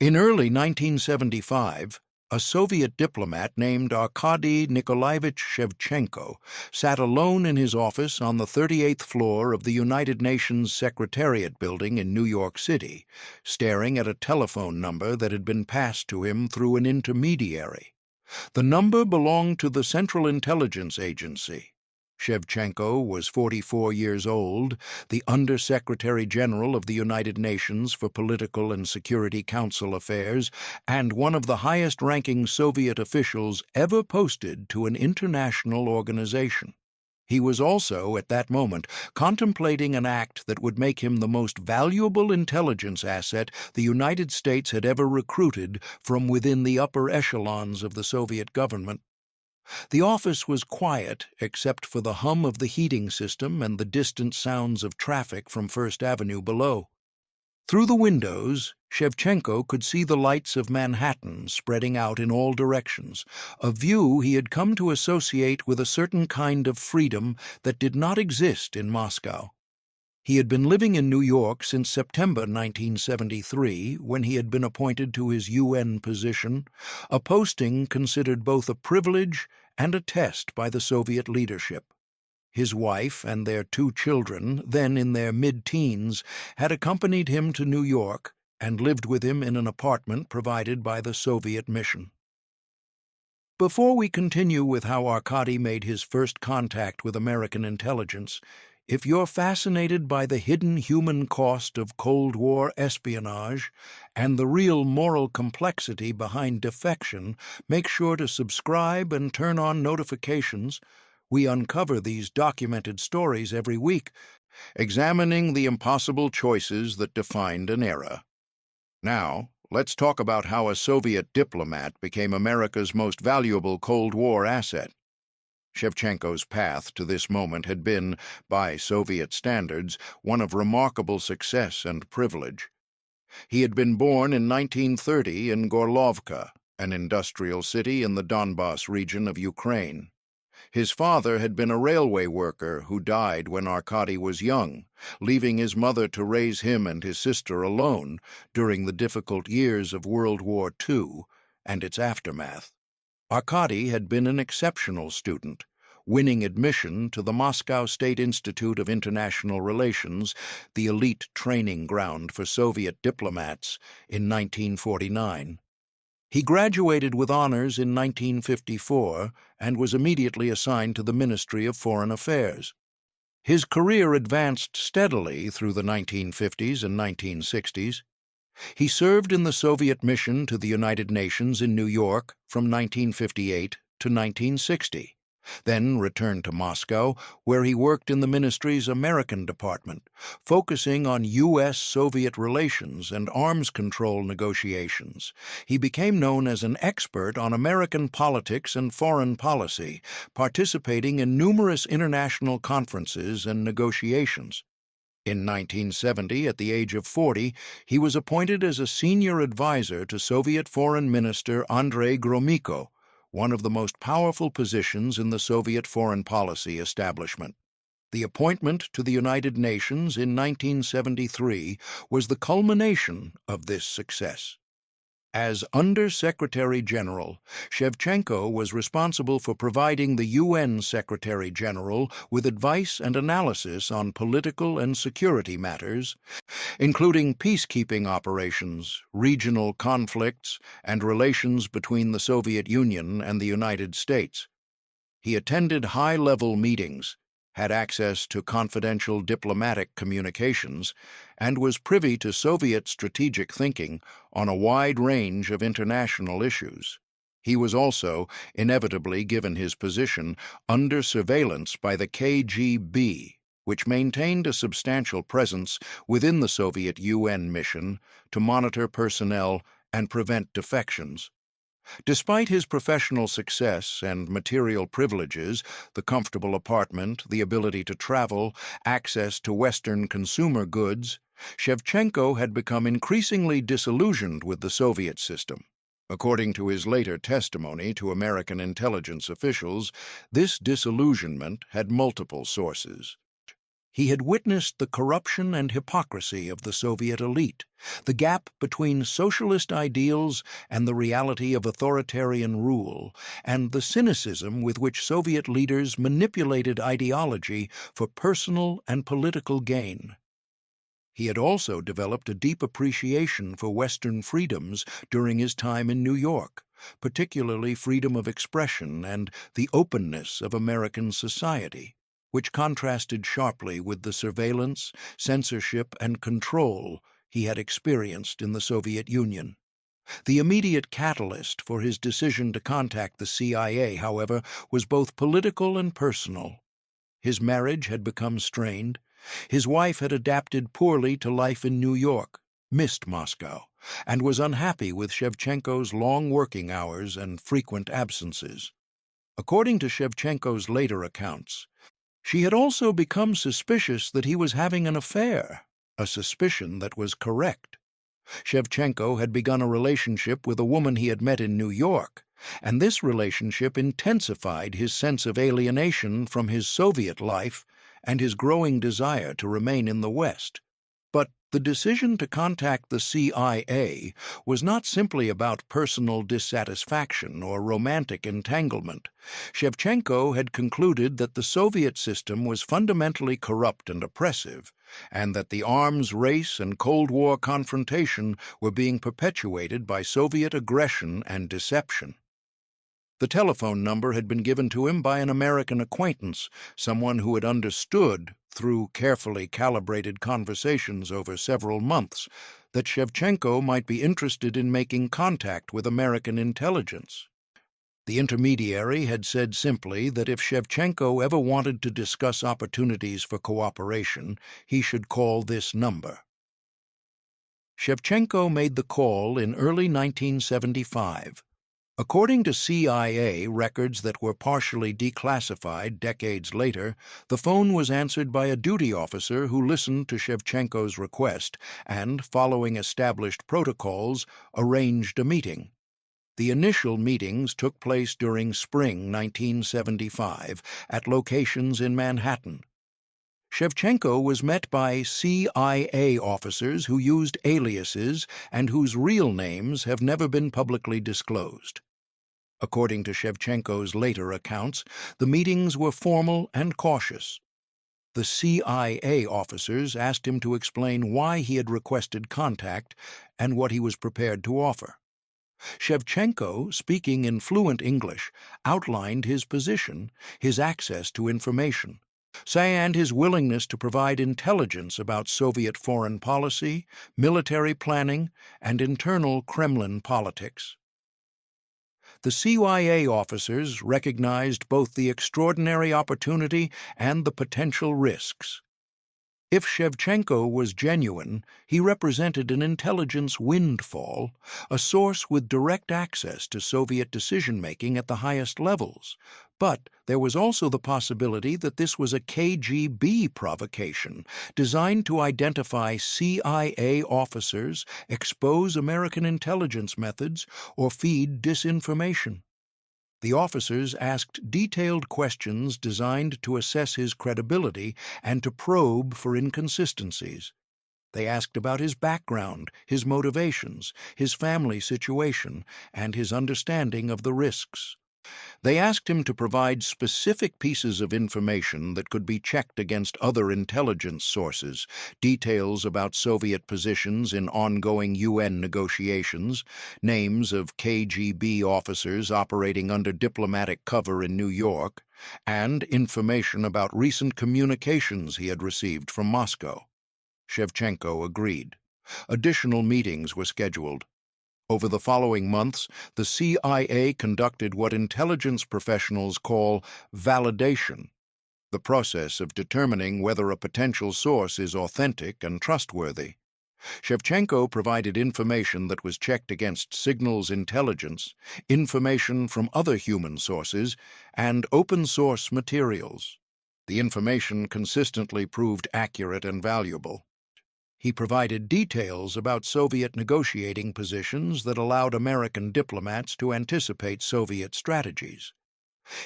In early 1975, a Soviet diplomat named Arkady Shevchenko sat alone in his office on the 38th floor of the United Nations Secretariat building in New York City, staring at a telephone number that had been passed to him through an intermediary. The number belonged to the Central Intelligence Agency. Shevchenko was 44 years old, the Under-Secretary General of the United Nations for Political and Security Council Affairs, and one of the highest-ranking Soviet officials ever posted to an international organization. He was also, at that moment, contemplating an act that would make him the most valuable intelligence asset the United States had ever recruited from within the upper echelons of the Soviet government. The office was quiet except for the hum of the heating system and the distant sounds of traffic from First Avenue below. Through the windows, Shevchenko could see the lights of Manhattan spreading out in all directions, a view he had come to associate with a certain kind of freedom that did not exist in Moscow. He had been living in New York since September 1973, when he had been appointed to his UN position, a posting considered both a privilege and a test by the Soviet leadership. His wife and their 2 children, then in their mid-teens, had accompanied him to New York and lived with him in an apartment provided by the Soviet mission. Before we continue with how Arkady made his first contact with American intelligence, if you're fascinated by the hidden human cost of Cold War espionage and the real moral complexity behind defection, make sure to subscribe and turn on notifications. We uncover these documented stories every week, examining the impossible choices that defined an era. Now, let's talk about how a Soviet diplomat became America's most valuable Cold War asset. Shevchenko's path to this moment had been, by Soviet standards, one of remarkable success and privilege. He had been born in 1930 in Gorlovka, an industrial city in the Donbas region of Ukraine. His father had been a railway worker who died when Arkady was young, leaving his mother to raise him and his sister alone during the difficult years of World War II and its aftermath. Arkady had been an exceptional student, winning admission to the Moscow State Institute of International Relations, the elite training ground for Soviet diplomats, in 1949. He graduated with honors in 1954 and was immediately assigned to the Ministry of Foreign Affairs. His career advanced steadily through the 1950s and 1960s. He served in the Soviet mission to the United Nations in New York from 1958 to 1960, then returned to Moscow, where he worked in the ministry's American department, focusing on U.S.-Soviet relations and arms control negotiations. He became known as an expert on American politics and foreign policy, participating in numerous international conferences and negotiations. In 1970, at the age of 40, he was appointed as a senior advisor to Soviet Foreign Minister Andrei Gromyko, one of the most powerful positions in the Soviet foreign policy establishment. The appointment to the United Nations in 1973 was the culmination of this success. As Under-Secretary General, Shevchenko was responsible for providing the UN Secretary General with advice and analysis on political and security matters, including peacekeeping operations, regional conflicts, and relations between the Soviet Union and the United States. He attended high-level meetings, had access to confidential diplomatic communications, and was privy to Soviet strategic thinking on a wide range of international issues. He was also, inevitably given his position, under surveillance by the KGB, which maintained a substantial presence within the Soviet UN mission to monitor personnel and prevent defections. Despite his professional success and material privileges, the comfortable apartment, the ability to travel, access to Western consumer goods, Shevchenko had become increasingly disillusioned with the Soviet system. According to his later testimony to American intelligence officials, this disillusionment had multiple sources. He had witnessed the corruption and hypocrisy of the Soviet elite, the gap between socialist ideals and the reality of authoritarian rule, and the cynicism with which Soviet leaders manipulated ideology for personal and political gain. He had also developed a deep appreciation for Western freedoms during his time in New York, particularly freedom of expression and the openness of American society, which contrasted sharply with the surveillance, censorship, and control he had experienced in the Soviet Union. The immediate catalyst for his decision to contact the CIA, however, was both political and personal. His marriage had become strained. His wife had adapted poorly to life in New York, missed Moscow, and was unhappy with Shevchenko's long working hours and frequent absences. According to Shevchenko's later accounts, she had also become suspicious that he was having an affair, a suspicion that was correct. Shevchenko had begun a relationship with a woman he had met in New York, and this relationship intensified his sense of alienation from his Soviet life and his growing desire to remain in the West. But the decision to contact the CIA was not simply about personal dissatisfaction or romantic entanglement. Shevchenko had concluded that the Soviet system was fundamentally corrupt and oppressive, and that the arms race and Cold War confrontation were being perpetuated by Soviet aggression and deception. The telephone number had been given to him by an American acquaintance, someone who had understood, through carefully calibrated conversations over several months, that Shevchenko might be interested in making contact with American intelligence. The intermediary had said simply that if Shevchenko ever wanted to discuss opportunities for cooperation, he should call this number. Shevchenko made the call in early 1975. According to CIA records that were partially declassified decades later, the phone was answered by a duty officer who listened to Shevchenko's request and, following established protocols, arranged a meeting. The initial meetings took place during spring 1975 at locations in Manhattan. Shevchenko was met by CIA officers who used aliases and whose real names have never been publicly disclosed. According to Shevchenko's later accounts, the meetings were formal and cautious. The CIA officers asked him to explain why he had requested contact and what he was prepared to offer. Shevchenko, speaking in fluent English, outlined his position, his access to information, and his willingness to provide intelligence about Soviet foreign policy, military planning, and internal Kremlin politics. The CIA officers recognized both the extraordinary opportunity and the potential risks. If Shevchenko was genuine, he represented an intelligence windfall, a source with direct access to Soviet decision-making at the highest levels. But there was also the possibility that this was a KGB provocation designed to identify CIA officers, expose American intelligence methods, or feed disinformation. The officers asked detailed questions designed to assess his credibility and to probe for inconsistencies. They asked about his background, his motivations, his family situation, and his understanding of the risks. They asked him to provide specific pieces of information that could be checked against other intelligence sources, details about Soviet positions in ongoing UN negotiations, names of KGB officers operating under diplomatic cover in New York, and information about recent communications he had received from Moscow. Shevchenko agreed. Additional meetings were scheduled. Over the following months, the CIA conducted what intelligence professionals call validation, the process of determining whether a potential source is authentic and trustworthy. Shevchenko provided information that was checked against signals intelligence, information from other human sources, and open-source materials. The information consistently proved accurate and valuable. He provided details about Soviet negotiating positions that allowed American diplomats to anticipate Soviet strategies.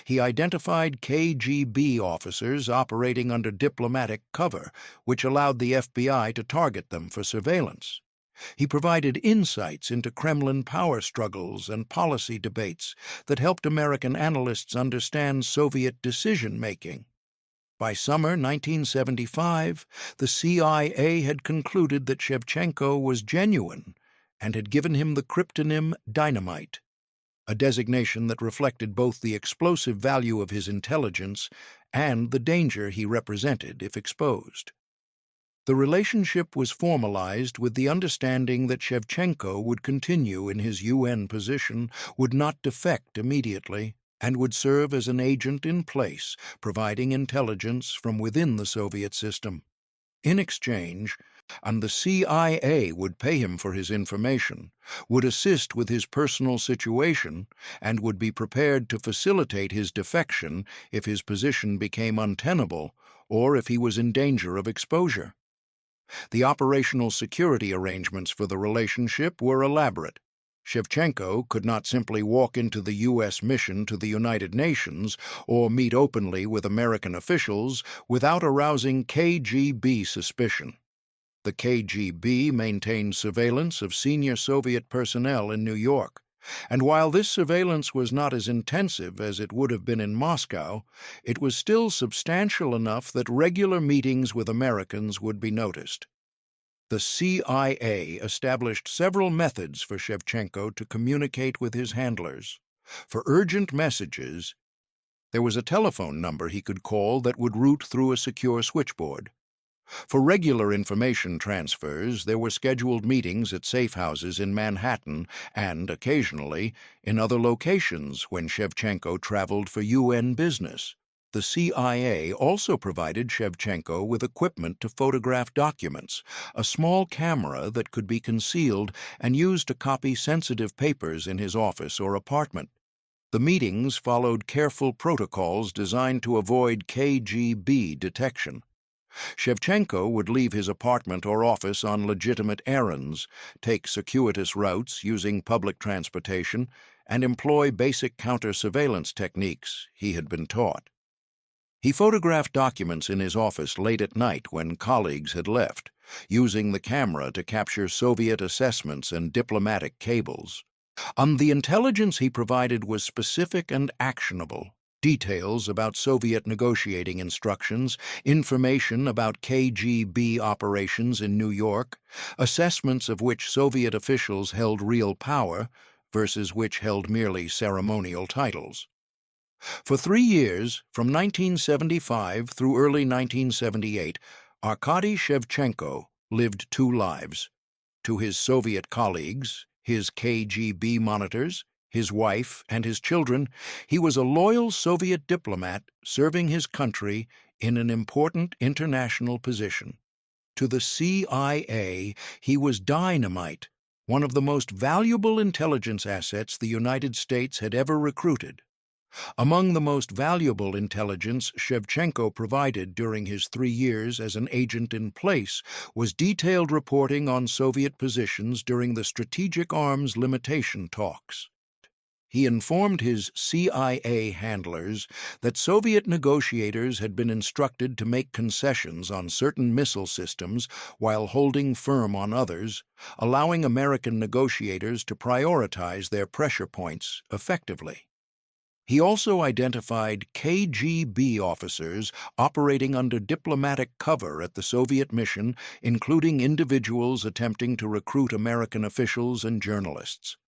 He identified KGB officers operating under diplomatic cover, which allowed the FBI to target them for surveillance. He provided insights into Kremlin power struggles and policy debates that helped American analysts understand Soviet decision-making. By summer 1975, the CIA had concluded that Shevchenko was genuine and had given him the cryptonym DYNAMITE, a designation that reflected both the explosive value of his intelligence and the danger he represented if exposed. The relationship was formalized with the understanding that Shevchenko would continue in his UN position, would not defect immediately, and would serve as an agent in place, providing intelligence from within the Soviet system. In exchange, and the CIA would pay him for his information, would assist with his personal situation, and would be prepared to facilitate his defection if his position became untenable or if he was in danger of exposure. The operational security arrangements for the relationship were elaborate. Shevchenko could not simply walk into the U.S. mission to the United Nations or meet openly with American officials without arousing KGB suspicion. The KGB maintained surveillance of senior Soviet personnel in New York, and while this surveillance was not as intensive as it would have been in Moscow, it was still substantial enough that regular meetings with Americans would be noticed. The CIA established several methods for Shevchenko to communicate with his handlers. For urgent messages, there was a telephone number he could call that would route through a secure switchboard. For regular information transfers, there were scheduled meetings at safe houses in Manhattan and, occasionally, in other locations when Shevchenko traveled for UN business. The CIA also provided Shevchenko with equipment to photograph documents, a small camera that could be concealed and used to copy sensitive papers in his office or apartment. The meetings followed careful protocols designed to avoid KGB detection. Shevchenko would leave his apartment or office on legitimate errands, take circuitous routes using public transportation, and employ basic counter-surveillance techniques he had been taught. He photographed documents in his office late at night when colleagues had left, using the camera to capture Soviet assessments and diplomatic cables. The intelligence he provided was specific and actionable. Details about Soviet negotiating instructions, information about KGB operations in New York, assessments of which Soviet officials held real power versus which held merely ceremonial titles. For 3 years, from 1975 through early 1978, Arkady Shevchenko lived 2 lives. To his Soviet colleagues, his KGB monitors, his wife, and his children, he was a loyal Soviet diplomat serving his country in an important international position. To the CIA, he was dynamite, one of the most valuable intelligence assets the United States had ever recruited. Among the most valuable intelligence Shevchenko provided during his 3 years as an agent in place was detailed reporting on Soviet positions during the Strategic Arms Limitation talks. He informed his CIA handlers that Soviet negotiators had been instructed to make concessions on certain missile systems while holding firm on others, allowing American negotiators to prioritize their pressure points effectively. He also identified KGB officers operating under diplomatic cover at the Soviet mission, including individuals attempting to recruit American officials and journalists.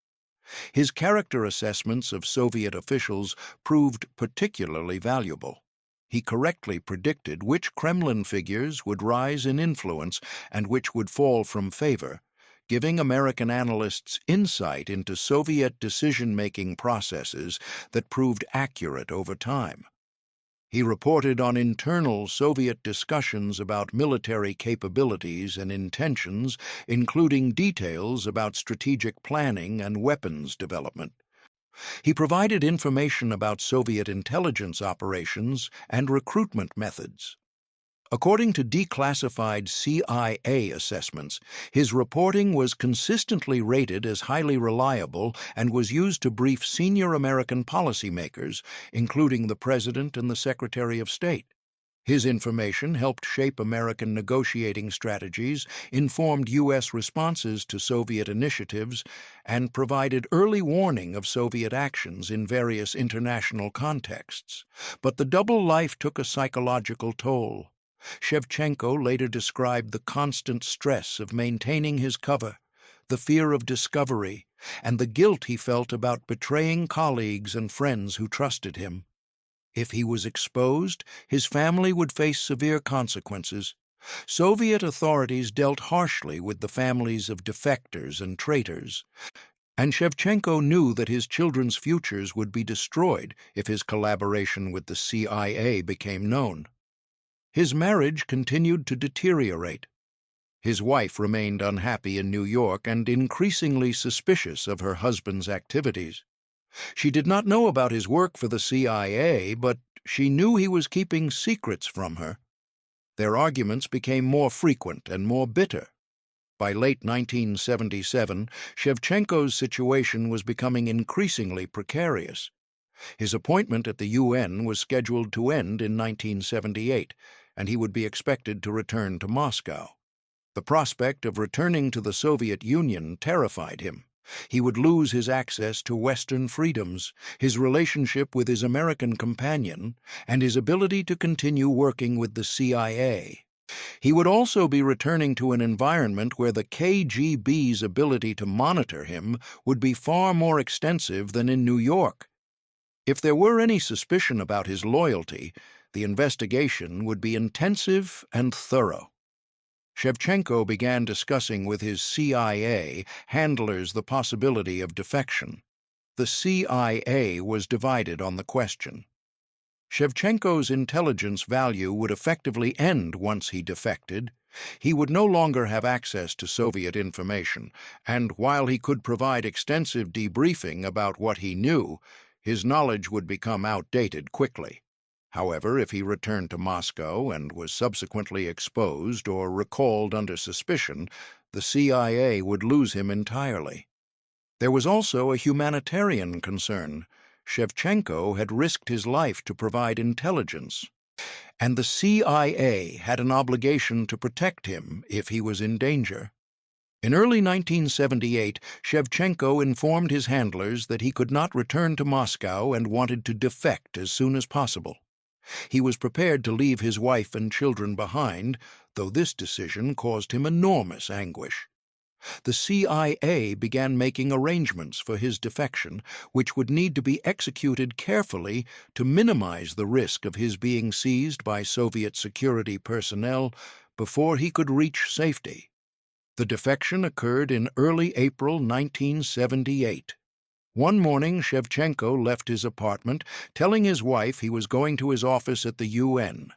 His character assessments of Soviet officials proved particularly valuable. He correctly predicted which Kremlin figures would rise in influence and which would fall from favor, giving American analysts insight into Soviet decision-making processes that proved accurate over time. He reported on internal Soviet discussions about military capabilities and intentions, including details about strategic planning and weapons development. He provided information about Soviet intelligence operations and recruitment methods. According to declassified CIA assessments, his reporting was consistently rated as highly reliable and was used to brief senior American policymakers, including the President and the Secretary of State. His information helped shape American negotiating strategies, informed U.S. responses to Soviet initiatives, and provided early warning of Soviet actions in various international contexts. But the double life took a psychological toll. Shevchenko later described the constant stress of maintaining his cover, the fear of discovery, and the guilt he felt about betraying colleagues and friends who trusted him. If he was exposed, his family would face severe consequences. Soviet authorities dealt harshly with the families of defectors and traitors, and Shevchenko knew that his children's futures would be destroyed if his collaboration with the CIA became known. His marriage continued to deteriorate. His wife remained unhappy in New York and increasingly suspicious of her husband's activities. She did not know about his work for the CIA, but she knew he was keeping secrets from her. Their arguments became more frequent and more bitter. By late 1977, Shevchenko's situation was becoming increasingly precarious. His appointment at the UN was scheduled to end in 1978, and he would be expected to return to Moscow. The prospect of returning to the Soviet Union terrified him. He would lose his access to Western freedoms, his relationship with his American companion, and his ability to continue working with the CIA. He would also be returning to an environment where the KGB's ability to monitor him would be far more extensive than in New York. If there were any suspicion about his loyalty, the investigation would be intensive and thorough. Shevchenko began discussing with his CIA handlers the possibility of defection. The CIA was divided on the question. Shevchenko's intelligence value would effectively end once he defected. He would no longer have access to Soviet information, and while he could provide extensive debriefing about what he knew, his knowledge would become outdated quickly. However, if he returned to Moscow and was subsequently exposed or recalled under suspicion, the CIA would lose him entirely. There was also a humanitarian concern. Shevchenko had risked his life to provide intelligence, and the CIA had an obligation to protect him if he was in danger. In early 1978, Shevchenko informed his handlers that he could not return to Moscow and wanted to defect as soon as possible. He was prepared to leave his wife and children behind, though this decision caused him enormous anguish. The CIA began making arrangements for his defection, which would need to be executed carefully to minimize the risk of his being seized by Soviet security personnel before he could reach safety. The defection occurred in early April 1978. One morning, Shevchenko left his apartment, telling his wife he was going to his office at the UN.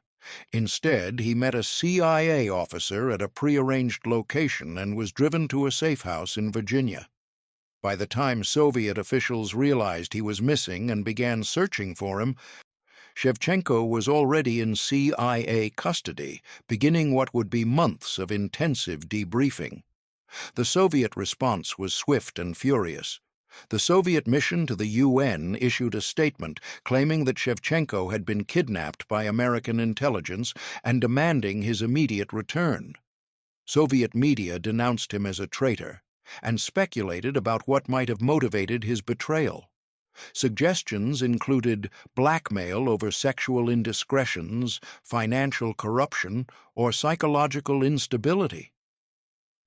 Instead, he met a CIA officer at a prearranged location and was driven to a safe house in Virginia. By the time Soviet officials realized he was missing and began searching for him, Shevchenko was already in CIA custody, beginning what would be months of intensive debriefing. The Soviet response was swift and furious. The Soviet mission to the UN issued a statement claiming that Shevchenko had been kidnapped by American intelligence and demanding his immediate return. Soviet media denounced him as a traitor and speculated about what might have motivated his betrayal. Suggestions included blackmail over sexual indiscretions, financial corruption, or psychological instability.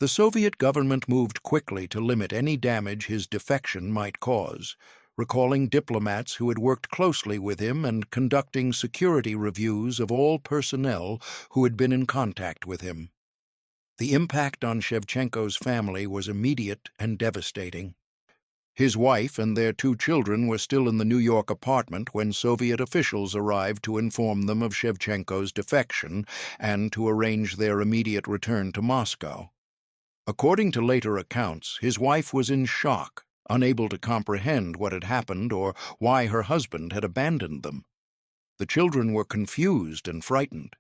The Soviet government moved quickly to limit any damage his defection might cause, recalling diplomats who had worked closely with him and conducting security reviews of all personnel who had been in contact with him. The impact on Shevchenko's family was immediate and devastating. His wife and their 2 children were still in the New York apartment when Soviet officials arrived to inform them of Shevchenko's defection and to arrange their immediate return to Moscow. According to later accounts, his wife was in shock, unable to comprehend what had happened or why her husband had abandoned them. The children were confused and frightened.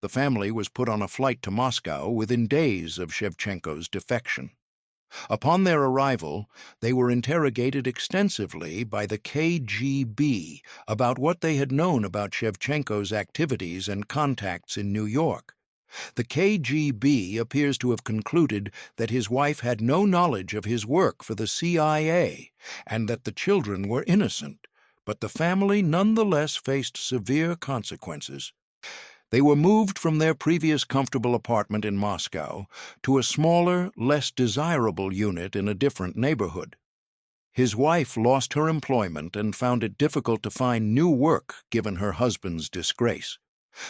The family was put on a flight to Moscow within days of Shevchenko's defection. Upon their arrival, they were interrogated extensively by the KGB about what they had known about Shevchenko's activities and contacts in New York. The KGB appears to have concluded that his wife had no knowledge of his work for the CIA and that the children were innocent, but the family nonetheless faced severe consequences. They were moved from their previous comfortable apartment in Moscow to a smaller, less desirable unit in a different neighborhood. His wife lost her employment and found it difficult to find new work given her husband's disgrace.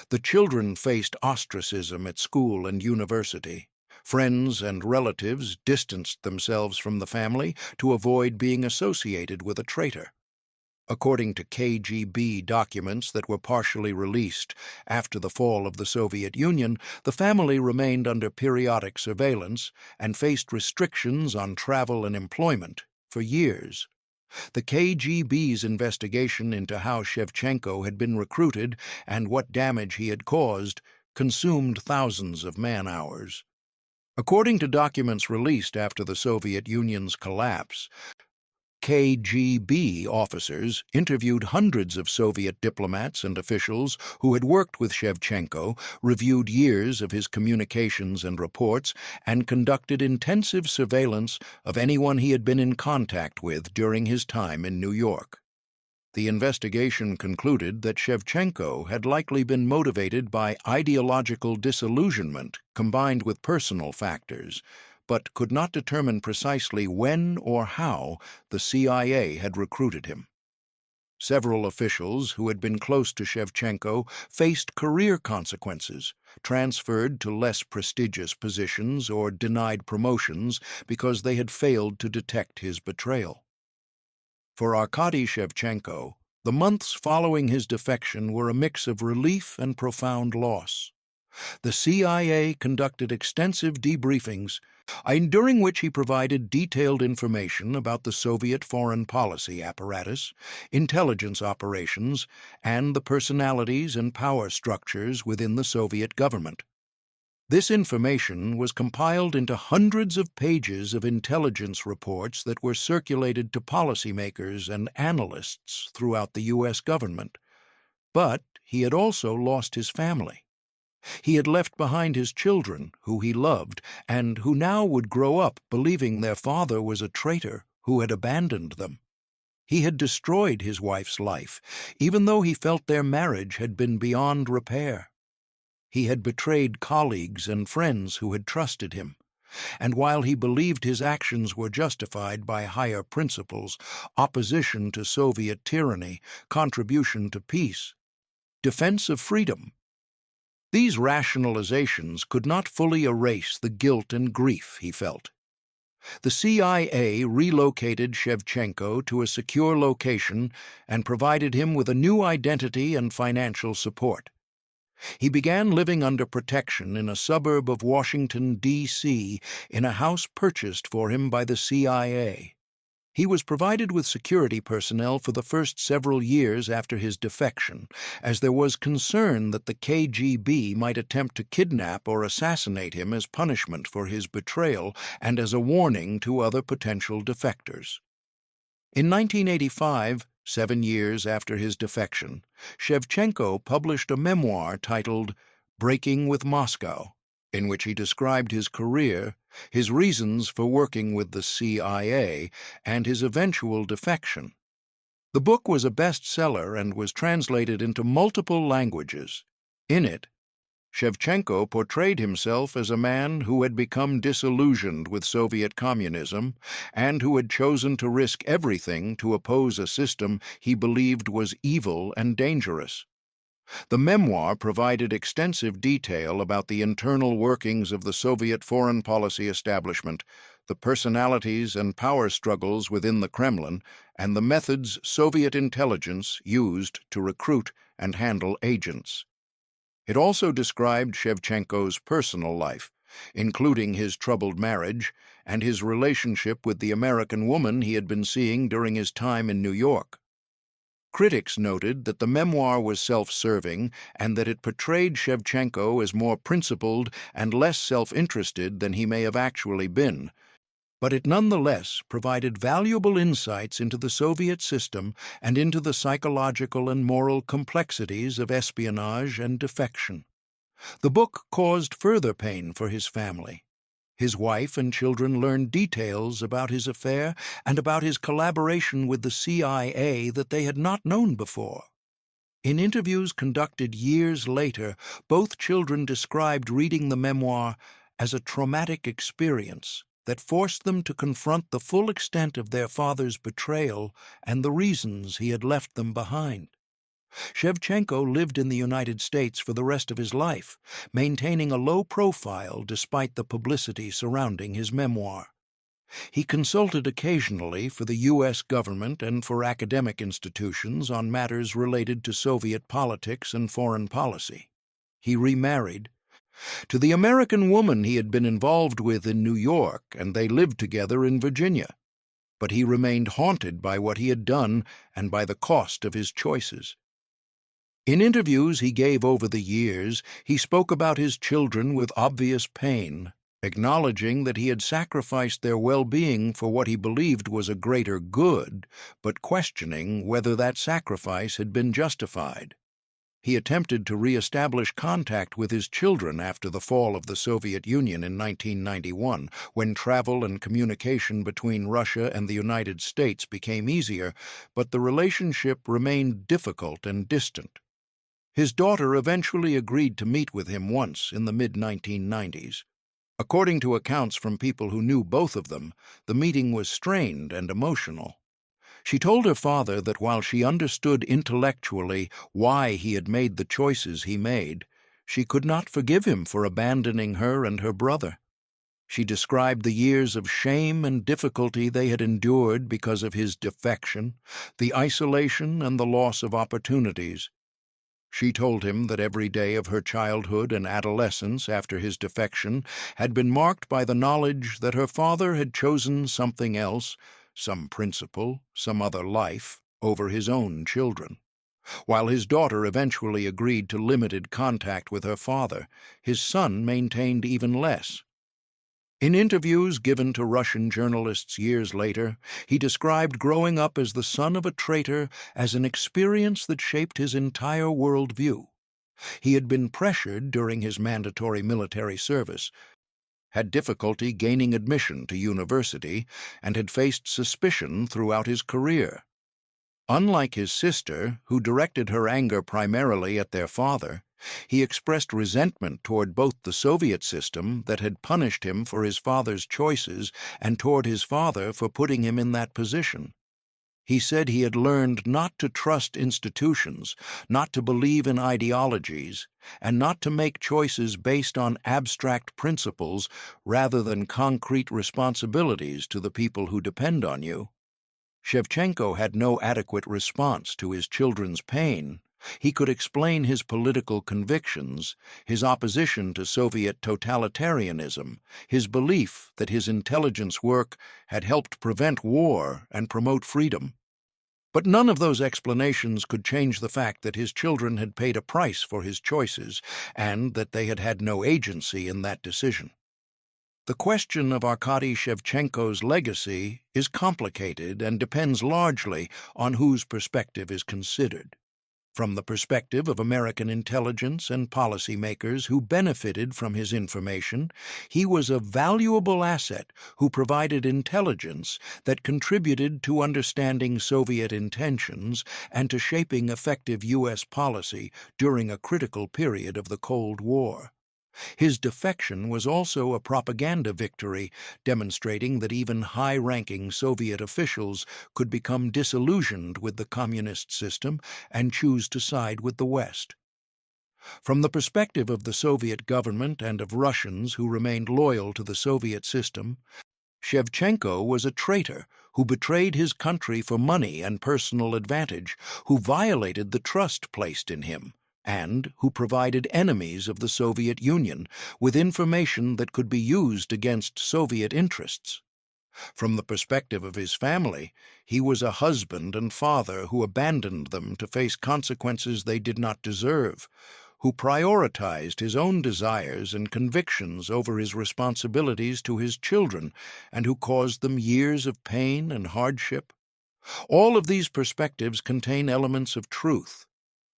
The children faced ostracism at school and university. Friends and relatives distanced themselves from the family to avoid being associated with a traitor. According to KGB documents that were partially released after the fall of the Soviet Union, the family remained under periodic surveillance and faced restrictions on travel and employment for years. The KGB's investigation into how Shevchenko had been recruited and what damage he had caused consumed thousands of man-hours. According to documents released after the Soviet Union's collapse, KGB officers interviewed hundreds of Soviet diplomats and officials who had worked with Shevchenko, reviewed years of his communications and reports, and conducted intensive surveillance of anyone he had been in contact with during his time in New York. The investigation concluded that Shevchenko had likely been motivated by ideological disillusionment combined with personal factors, but could not determine precisely when or how the CIA had recruited him. Several officials who had been close to Shevchenko faced career consequences, transferred to less prestigious positions or denied promotions because they had failed to detect his betrayal. For Arkady Shevchenko, the months following his defection were a mix of relief and profound loss. The CIA conducted extensive debriefings, during which he provided detailed information about the Soviet foreign policy apparatus, intelligence operations, and the personalities and power structures within the Soviet government. This information was compiled into hundreds of pages of intelligence reports that were circulated to policymakers and analysts throughout the U.S. government. But he had also lost his family. He had left behind his children, who he loved, and who now would grow up believing their father was a traitor who had abandoned them. He had destroyed his wife's life, even though he felt their marriage had been beyond repair. He had betrayed colleagues and friends who had trusted him, and while he believed his actions were justified by higher principles, opposition to Soviet tyranny, contribution to peace, defense of freedom, these rationalizations could not fully erase the guilt and grief he felt. The CIA relocated Shevchenko to a secure location and provided him with a new identity and financial support. He began living under protection in a suburb of Washington, D.C., in a house purchased for him by the CIA. He was provided with security personnel for the first several years after his defection, as there was concern that the KGB might attempt to kidnap or assassinate him as punishment for his betrayal and as a warning to other potential defectors. In 1985, 7 years after his defection, Shevchenko published a memoir titled Breaking with Moscow, in which he described his career, his reasons for working with the CIA, and his eventual defection. The book was a bestseller and was translated into multiple languages. In it, Shevchenko portrayed himself as a man who had become disillusioned with Soviet communism and who had chosen to risk everything to oppose a system he believed was evil and dangerous. The memoir provided extensive detail about the internal workings of the Soviet foreign policy establishment, the personalities and power struggles within the Kremlin, and the methods Soviet intelligence used to recruit and handle agents. It also described Shevchenko's personal life, including his troubled marriage and his relationship with the American woman he had been seeing during his time in New York. Critics noted that the memoir was self-serving and that it portrayed Shevchenko as more principled and less self-interested than he may have actually been. But it nonetheless provided valuable insights into the Soviet system and into the psychological and moral complexities of espionage and defection. The book caused further pain for his family. His wife and children learned details about his affair and about his collaboration with the CIA that they had not known before. In interviews conducted years later, both children described reading the memoir as a traumatic experience that forced them to confront the full extent of their father's betrayal and the reasons he had left them behind. Shevchenko lived in the United States for the rest of his life, maintaining a low profile despite the publicity surrounding his memoir. He consulted occasionally for the U.S. government and for academic institutions on matters related to Soviet politics and foreign policy. He remarried to the American woman he had been involved with in New York, and they lived together in Virginia. But he remained haunted by what he had done and by the cost of his choices. In interviews he gave over the years, he spoke about his children with obvious pain, acknowledging that he had sacrificed their well-being for what he believed was a greater good, but questioning whether that sacrifice had been justified. He attempted to re-establish contact with his children after the fall of the Soviet Union in 1991, when travel and communication between Russia and the United States became easier, but the relationship remained difficult and distant. His daughter eventually agreed to meet with him once in the mid-1990s. According to accounts from people who knew both of them, the meeting was strained and emotional. She told her father that while she understood intellectually why he had made the choices he made, she could not forgive him for abandoning her and her brother. She described the years of shame and difficulty they had endured because of his defection, the isolation and the loss of opportunities. She told him that every day of her childhood and adolescence after his defection had been marked by the knowledge that her father had chosen something else, some principle, some other life, over his own children. While his daughter eventually agreed to limited contact with her father, his son maintained even less. In interviews given to Russian journalists years later, he described growing up as the son of a traitor as an experience that shaped his entire worldview. He had been pressured during his mandatory military service, had difficulty gaining admission to university, and had faced suspicion throughout his career. Unlike his sister, who directed her anger primarily at their father, he expressed resentment toward both the Soviet system that had punished him for his father's choices and toward his father for putting him in that position. He said he had learned not to trust institutions, not to believe in ideologies, and not to make choices based on abstract principles rather than concrete responsibilities to the people who depend on you. Shevchenko had no adequate response to his children's pain. He could explain his political convictions, his opposition to Soviet totalitarianism, his belief that his intelligence work had helped prevent war and promote freedom. But none of those explanations could change the fact that his children had paid a price for his choices and that they had had no agency in that decision. The question of Arkady Shevchenko's legacy is complicated and depends largely on whose perspective is considered. From the perspective of American intelligence and policymakers who benefited from his information, he was a valuable asset who provided intelligence that contributed to understanding Soviet intentions and to shaping effective U.S. policy during a critical period of the Cold War. His defection was also a propaganda victory, demonstrating that even high-ranking Soviet officials could become disillusioned with the communist system and choose to side with the West. From the perspective of the Soviet government and of Russians who remained loyal to the Soviet system, Shevchenko was a traitor who betrayed his country for money and personal advantage, who violated the trust placed in him, and who provided enemies of the Soviet Union with information that could be used against Soviet interests. From the perspective of his family, he was a husband and father who abandoned them to face consequences they did not deserve, who prioritized his own desires and convictions over his responsibilities to his children, and who caused them years of pain and hardship. All of these perspectives contain elements of truth.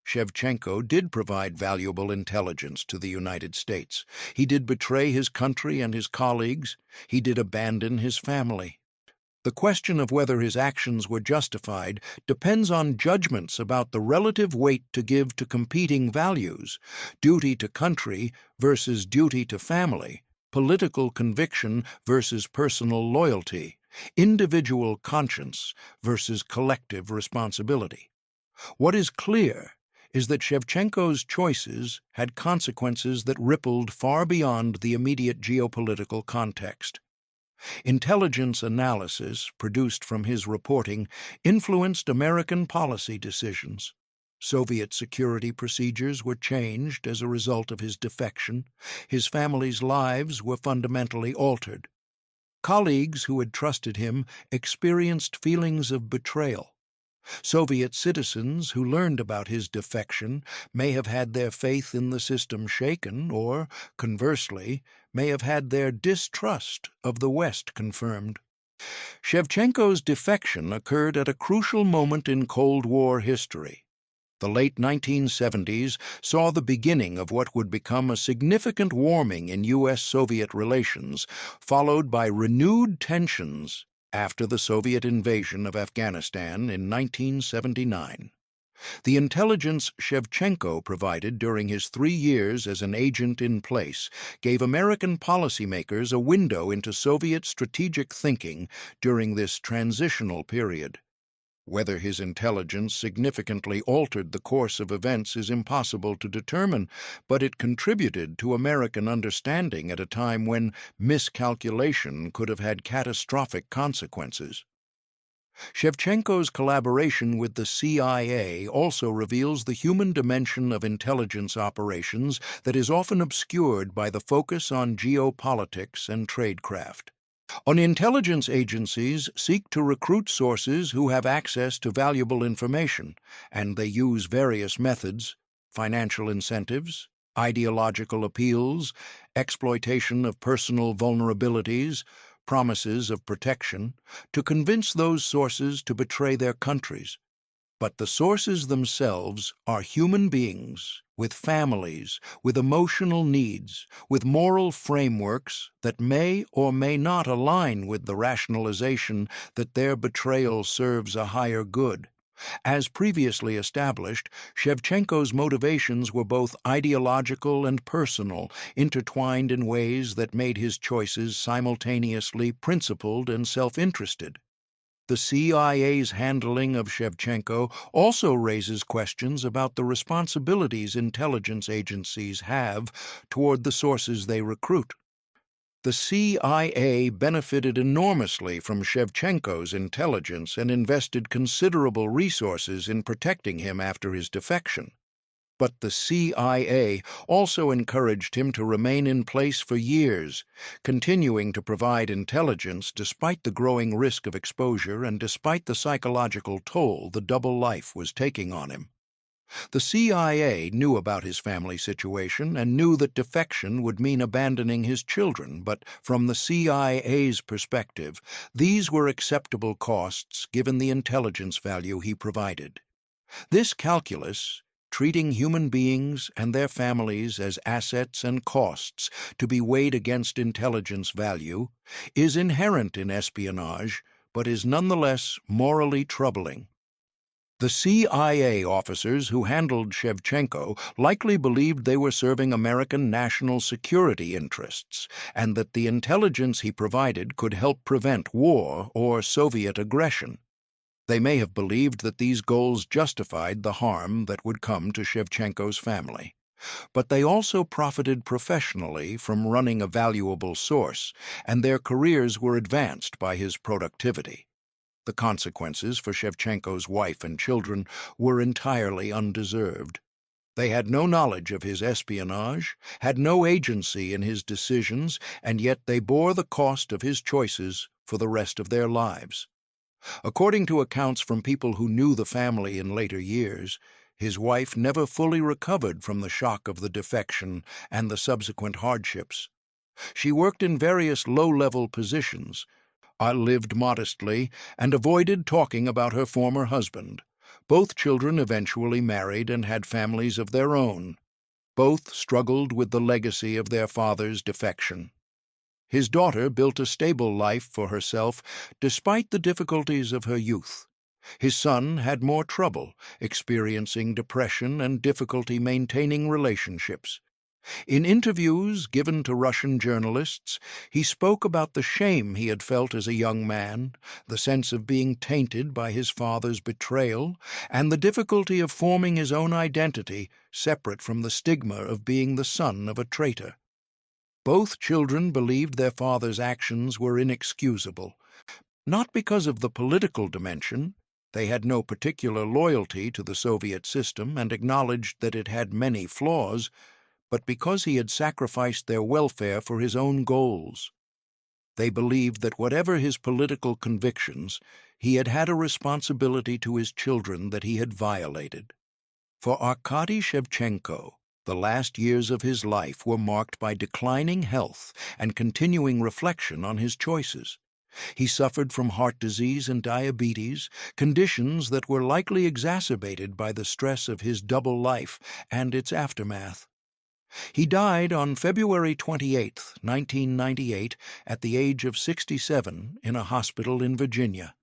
Shevchenko did provide valuable intelligence to the United States. He did betray his country and his colleagues. He did abandon his family. The question of whether his actions were justified depends on judgments about the relative weight to give to competing values: duty to country versus duty to family, political conviction versus personal loyalty, individual conscience versus collective responsibility. What is clear is that Shevchenko's choices had consequences that rippled far beyond the immediate geopolitical context. Intelligence analysis produced from his reporting influenced American policy decisions. Soviet security procedures were changed as a result of his defection. His family's lives were fundamentally altered. Colleagues who had trusted him experienced feelings of betrayal. Soviet citizens who learned about his defection may have had their faith in the system shaken or, conversely, may have had their distrust of the West confirmed. Shevchenko's defection occurred at a crucial moment in Cold War history. The late 1970s saw the beginning of what would become a significant warming in U.S.-Soviet relations, followed by renewed tensions after the Soviet invasion of Afghanistan in 1979. The intelligence Shevchenko provided during his 3 years as an agent in place gave American policymakers a window into Soviet strategic thinking during this transitional period. Whether his intelligence significantly altered the course of events is impossible to determine, but it contributed to American understanding at a time when miscalculation could have had catastrophic consequences. Shevchenko's collaboration with the CIA also reveals the human dimension of intelligence operations that is often obscured by the focus on geopolitics and tradecraft. Intelligence agencies seek to recruit sources who have access to valuable information, and they use various methods: financial incentives, ideological appeals, exploitation of personal vulnerabilities, promises of protection, to convince those sources to betray their countries. But the sources themselves are human beings with families, with emotional needs, with moral frameworks that may or may not align with the rationalization that their betrayal serves a higher good. As previously established, Shevchenko's motivations were both ideological and personal, intertwined in ways that made his choices simultaneously principled and self-interested. The CIA's handling of Shevchenko also raises questions about the responsibilities intelligence agencies have toward the sources they recruit. The CIA benefited enormously from Shevchenko's intelligence and invested considerable resources in protecting him after his defection. But the CIA also encouraged him to remain in place for years, continuing to provide intelligence despite the growing risk of exposure and despite the psychological toll the double life was taking on him. The CIA knew about his family situation and knew that defection would mean abandoning his children, but from the CIA's perspective, these were acceptable costs given the intelligence value he provided. This calculus, treating human beings and their families as assets and costs to be weighed against intelligence value, is inherent in espionage, but is nonetheless morally troubling. The CIA officers who handled Shevchenko likely believed they were serving American national security interests, and that the intelligence he provided could help prevent war or Soviet aggression. They may have believed that these goals justified the harm that would come to Shevchenko's family. But they also profited professionally from running a valuable source, and their careers were advanced by his productivity. The consequences for Shevchenko's wife and children were entirely undeserved. They had no knowledge of his espionage, had no agency in his decisions, and yet they bore the cost of his choices for the rest of their lives. According to accounts from people who knew the family in later years, his wife never fully recovered from the shock of the defection and the subsequent hardships. She worked in various low-level positions, lived modestly, and avoided talking about her former husband. Both children eventually married and had families of their own. Both struggled with the legacy of their father's defection. His daughter built a stable life for herself despite the difficulties of her youth. His son had more trouble, experiencing depression and difficulty maintaining relationships. In interviews given to Russian journalists, he spoke about the shame he had felt as a young man, the sense of being tainted by his father's betrayal, and the difficulty of forming his own identity separate from the stigma of being the son of a traitor. Both children believed their father's actions were inexcusable, not because of the political dimension. They had no particular loyalty to the Soviet system and acknowledged that it had many flaws, but because he had sacrificed their welfare for his own goals. They believed that whatever his political convictions, he had had a responsibility to his children that he had violated. For Arkady Shevchenko, the last years of his life were marked by declining health and continuing reflection on his choices. He suffered from heart disease and diabetes, conditions that were likely exacerbated by the stress of his double life and its aftermath. He died on February 28, 1998, at the age of 67 in a hospital in Virginia.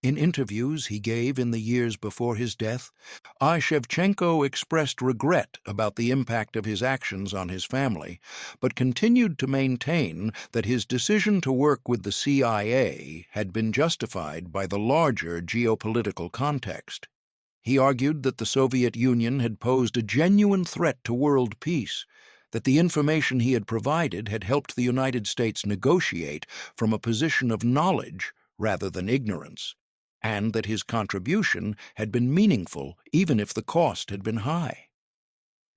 In interviews he gave in the years before his death, Shevchenko expressed regret about the impact of his actions on his family, but continued to maintain that his decision to work with the CIA had been justified by the larger geopolitical context. He argued that the Soviet Union had posed a genuine threat to world peace, that the information he had provided had helped the United States negotiate from a position of knowledge rather than ignorance, and that his contribution had been meaningful even if the cost had been high.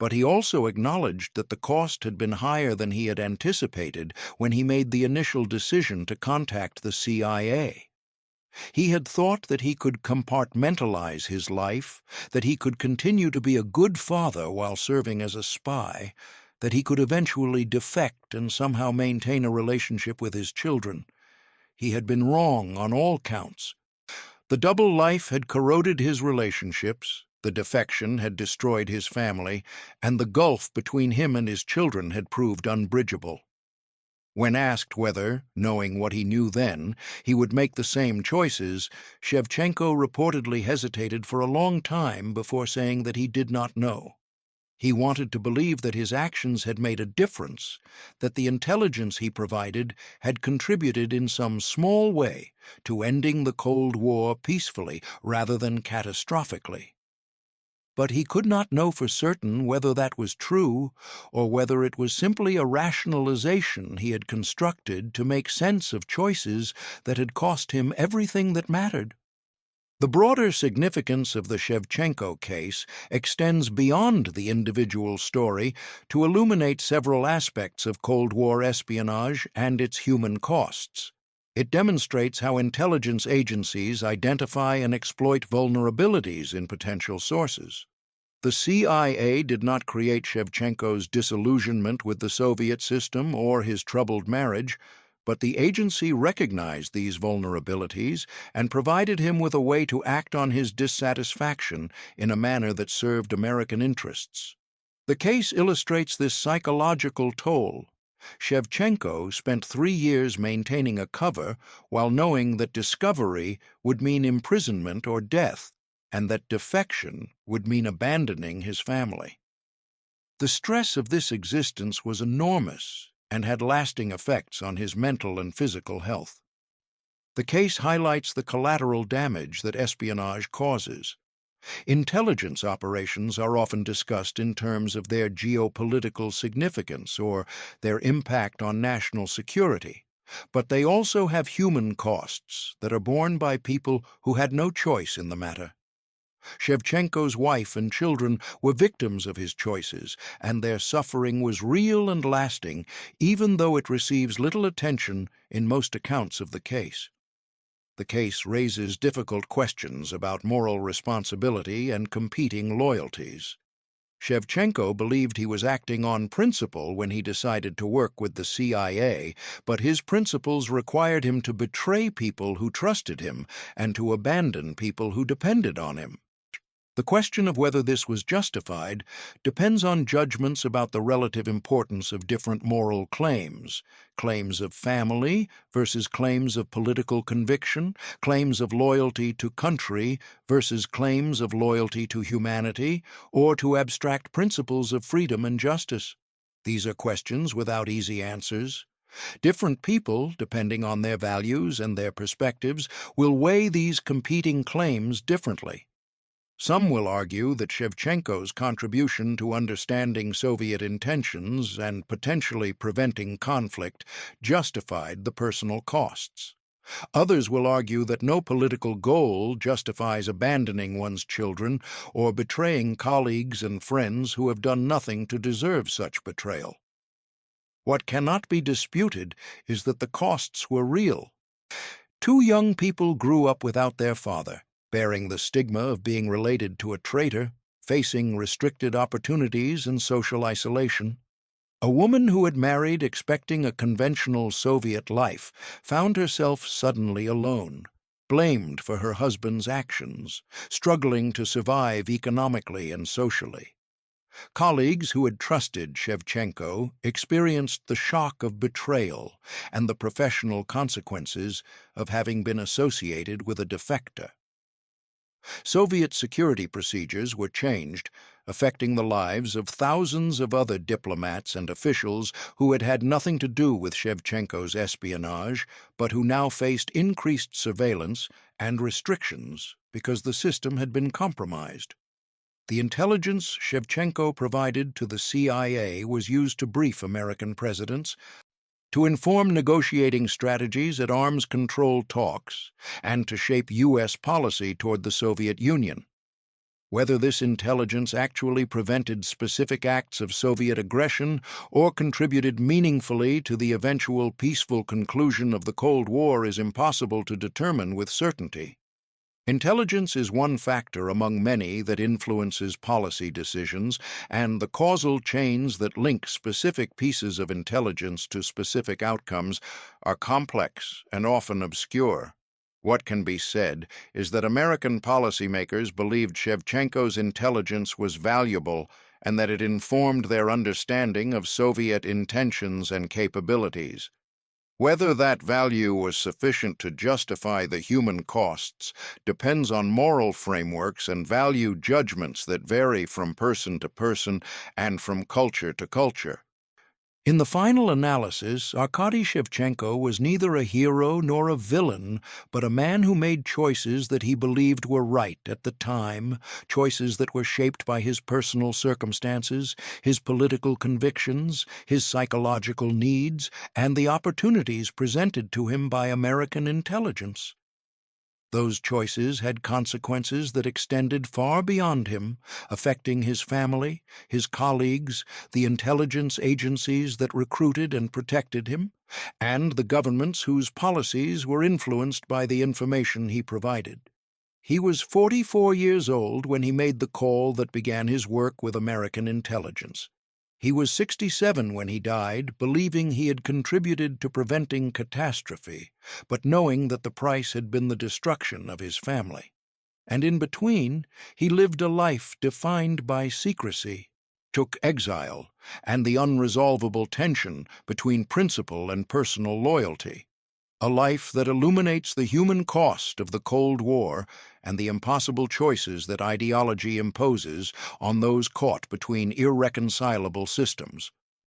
But he also acknowledged that the cost had been higher than he had anticipated when he made the initial decision to contact the CIA. He had thought that he could compartmentalize his life, that he could continue to be a good father while serving as a spy, that he could eventually defect and somehow maintain a relationship with his children. He had been wrong on all counts. The double life had corroded his relationships, the defection had destroyed his family, and the gulf between him and his children had proved unbridgeable. When asked whether, knowing what he knew then, he would make the same choices, Shevchenko reportedly hesitated for a long time before saying that he did not know. He wanted to believe that his actions had made a difference, that the intelligence he provided had contributed in some small way to ending the Cold War peacefully rather than catastrophically. But he could not know for certain whether that was true or whether it was simply a rationalization he had constructed to make sense of choices that had cost him everything that mattered. The broader significance of the Shevchenko case extends beyond the individual story to illuminate several aspects of Cold War espionage and its human costs. It demonstrates how intelligence agencies identify and exploit vulnerabilities in potential sources. The CIA did not create Shevchenko's disillusionment with the Soviet system or his troubled marriage, but the agency recognized these vulnerabilities and provided him with a way to act on his dissatisfaction in a manner that served American interests. The case illustrates this psychological toll. Shevchenko spent 3 years maintaining a cover while knowing that discovery would mean imprisonment or death, and that defection would mean abandoning his family. The stress of this existence was enormous and had lasting effects on his mental and physical health. The case highlights the collateral damage that espionage causes. Intelligence operations are often discussed in terms of their geopolitical significance or their impact on national security, but they also have human costs that are borne by people who had no choice in the matter. Shevchenko's wife and children were victims of his choices, and their suffering was real and lasting, even though it receives little attention in most accounts of the case. The case raises difficult questions about moral responsibility and competing loyalties. Shevchenko believed he was acting on principle when he decided to work with the CIA, but his principles required him to betray people who trusted him and to abandon people who depended on him. The question of whether this was justified depends on judgments about the relative importance of different moral claims: claims of family versus claims of political conviction, claims of loyalty to country versus claims of loyalty to humanity, or to abstract principles of freedom and justice. These are questions without easy answers. Different people, depending on their values and their perspectives, will weigh these competing claims differently. Some will argue that Shevchenko's contribution to understanding Soviet intentions and potentially preventing conflict justified the personal costs. Others will argue that no political goal justifies abandoning one's children or betraying colleagues and friends who have done nothing to deserve such betrayal. What cannot be disputed is that the costs were real. Two young people grew up without their father, bearing the stigma of being related to a traitor, facing restricted opportunities and social isolation. A woman who had married expecting a conventional Soviet life found herself suddenly alone, blamed for her husband's actions, struggling to survive economically and socially. Colleagues who had trusted Shevchenko experienced the shock of betrayal and the professional consequences of having been associated with a defector. Soviet security procedures were changed, affecting the lives of thousands of other diplomats and officials who had had nothing to do with Shevchenko's espionage, but who now faced increased surveillance and restrictions because the system had been compromised. The intelligence Shevchenko provided to the CIA was used to brief American presidents, to inform negotiating strategies at arms control talks, and to shape U.S. policy toward the Soviet Union. Whether this intelligence actually prevented specific acts of Soviet aggression or contributed meaningfully to the eventual peaceful conclusion of the Cold War is impossible to determine with certainty. Intelligence is one factor among many that influences policy decisions, and the causal chains that link specific pieces of intelligence to specific outcomes are complex and often obscure. What can be said is that American policymakers believed Shevchenko's intelligence was valuable and that it informed their understanding of Soviet intentions and capabilities. Whether that value was sufficient to justify the human costs depends on moral frameworks and value judgments that vary from person to person and from culture to culture. In the final analysis, Arkady Shevchenko was neither a hero nor a villain, but a man who made choices that he believed were right at the time, choices that were shaped by his personal circumstances, his political convictions, his psychological needs, and the opportunities presented to him by American intelligence. Those choices had consequences that extended far beyond him, affecting his family, his colleagues, the intelligence agencies that recruited and protected him, and the governments whose policies were influenced by the information he provided. He was 44 years old when he made the call that began his work with American intelligence. He was 67 when he died, believing he had contributed to preventing catastrophe, but knowing that the price had been the destruction of his family. And in between, he lived a life defined by secrecy, took exile, and the unresolvable tension between principle and personal loyalty. A life that illuminates the human cost of the Cold War and the impossible choices that ideology imposes on those caught between irreconcilable systems.